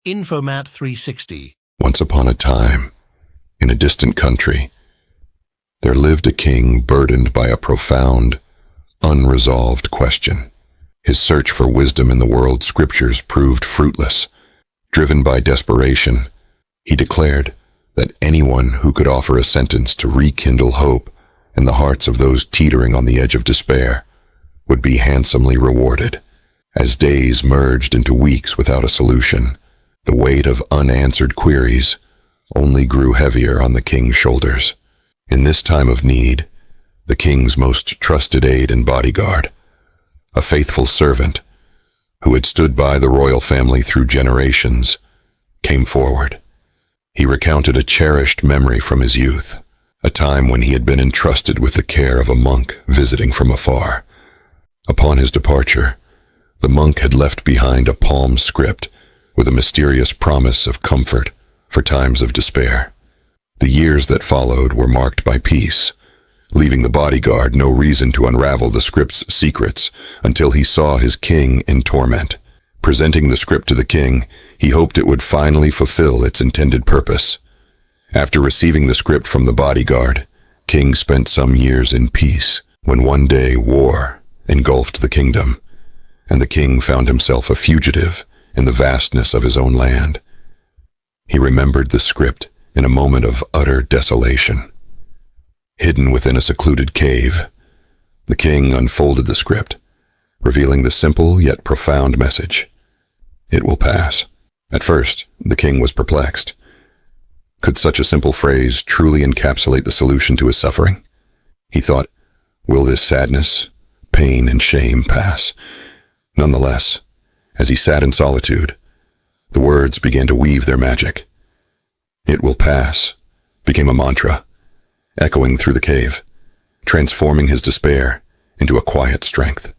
Infomat 360. Once upon a time, in a distant country, there lived a king burdened by a profound, unresolved question. His search for wisdom in the world's scriptures proved fruitless. Driven by desperation, he declared that anyone who could offer a sentence to rekindle hope in the hearts of those teetering on the edge of despair would be handsomely rewarded. As days merged into weeks without a solution, the weight of unanswered queries only grew heavier on the king's shoulders. In this time of need, the king's most trusted aide and bodyguard, a faithful servant who had stood by the royal family through generations, came forward. He recounted a cherished memory from his youth, a time when he had been entrusted with the care of a monk visiting from afar. Upon his departure, the monk had left behind a palm script with a mysterious promise of comfort for times of despair. The years that followed were marked by peace, leaving the bodyguard no reason to unravel the script's secrets until he saw his king in torment. Presenting the script to the king, he hoped it would finally fulfill its intended purpose. After receiving the script from the bodyguard, King spent some years in peace, when one day war engulfed the kingdom, and the king found himself a fugitive in the vastness of his own land. He remembered the script in a moment of utter desolation. Hidden within a secluded cave, the king unfolded the script, revealing the simple yet profound message: "It will pass." At first, the king was perplexed. Could such a simple phrase truly encapsulate the solution to his suffering? He thought, will this sadness, pain, and shame pass? Nonetheless, as he sat in solitude, the words began to weave their magic. "It will pass" became a mantra, echoing through the cave, transforming his despair into a quiet strength.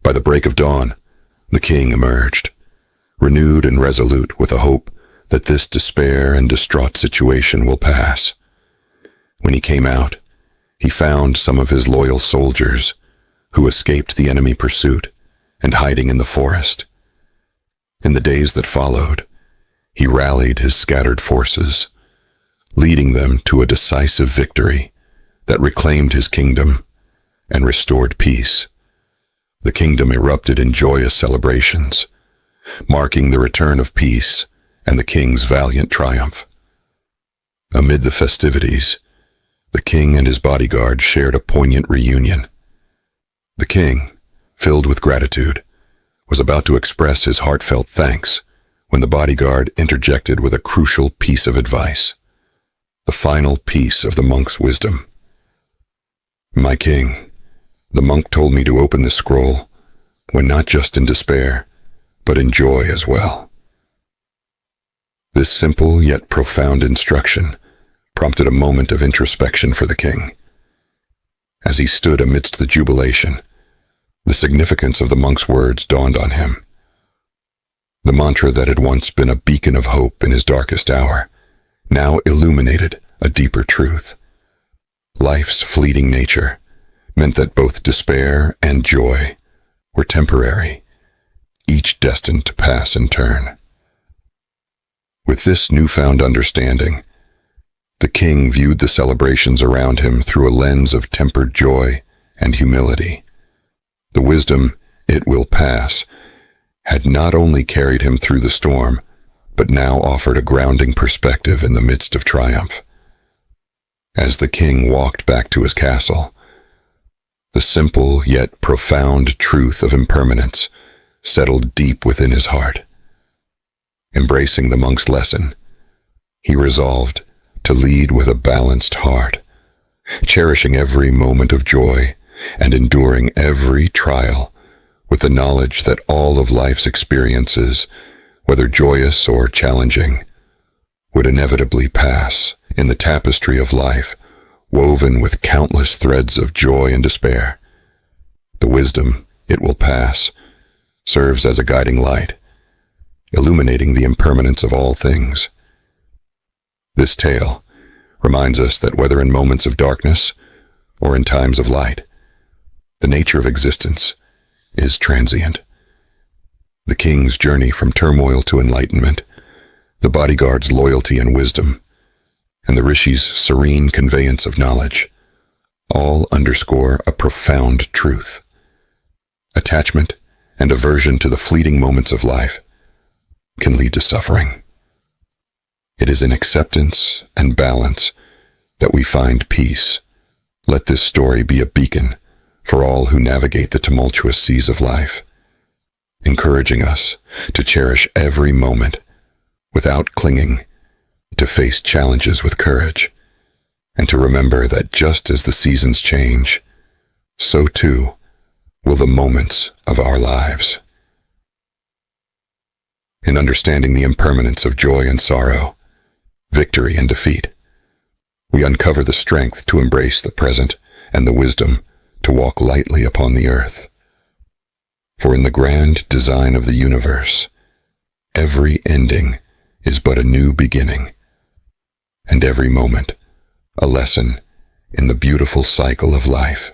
By the break of dawn, the king emerged, renewed and resolute with a hope that this despair and distraught situation will pass. When he came out, he found some of his loyal soldiers who escaped the enemy pursuit and hiding in the forest. In the days that followed, he rallied his scattered forces, leading them to a decisive victory that reclaimed his kingdom and restored peace. The kingdom erupted in joyous celebrations, marking the return of peace and the king's valiant triumph. Amid the festivities, the king and his bodyguard shared a poignant reunion. The king, filled with gratitude, was about to express his heartfelt thanks when the bodyguard interjected with a crucial piece of advice, the final piece of the monk's wisdom. "My king, the monk told me to open this scroll when not just in despair, but in joy as well." This simple yet profound instruction prompted a moment of introspection for the king. As he stood amidst the jubilation, the significance of the monk's words dawned on him. The mantra that had once been a beacon of hope in his darkest hour now illuminated a deeper truth. Life's fleeting nature meant that both despair and joy were temporary, each destined to pass in turn. With this newfound understanding, the king viewed the celebrations around him through a lens of tempered joy and humility. The wisdom, "It will pass," had not only carried him through the storm, but now offered a grounding perspective in the midst of triumph. As the king walked back to his castle, the simple yet profound truth of impermanence settled deep within his heart. Embracing the monk's lesson, he resolved to lead with a balanced heart, cherishing every moment of joy and enduring every trial with the knowledge that all of life's experiences, whether joyous or challenging, would inevitably pass in the tapestry of life, woven with countless threads of joy and despair. The wisdom, "It will pass," serves as a guiding light, illuminating the impermanence of all things. This tale reminds us that whether in moments of darkness or in times of light, the nature of existence is transient. The king's journey from turmoil to enlightenment the bodyguard's loyalty and wisdom, and the Rishi's serene conveyance of knowledge, all underscore a profound truth. Attachment and aversion to the fleeting moments of life can lead to suffering. It is in acceptance and balance that we find peace. Let this story be a beacon for all who navigate the tumultuous seas of life, encouraging us to cherish every moment without clinging, to face challenges with courage, and to remember that just as the seasons change, so too will the moments of our lives. In understanding the impermanence of joy and sorrow, victory and defeat, we uncover the strength to embrace the present and the wisdom to walk lightly upon the earth. For in the grand design of the universe, every ending is but a new beginning, and every moment a lesson in the beautiful cycle of life.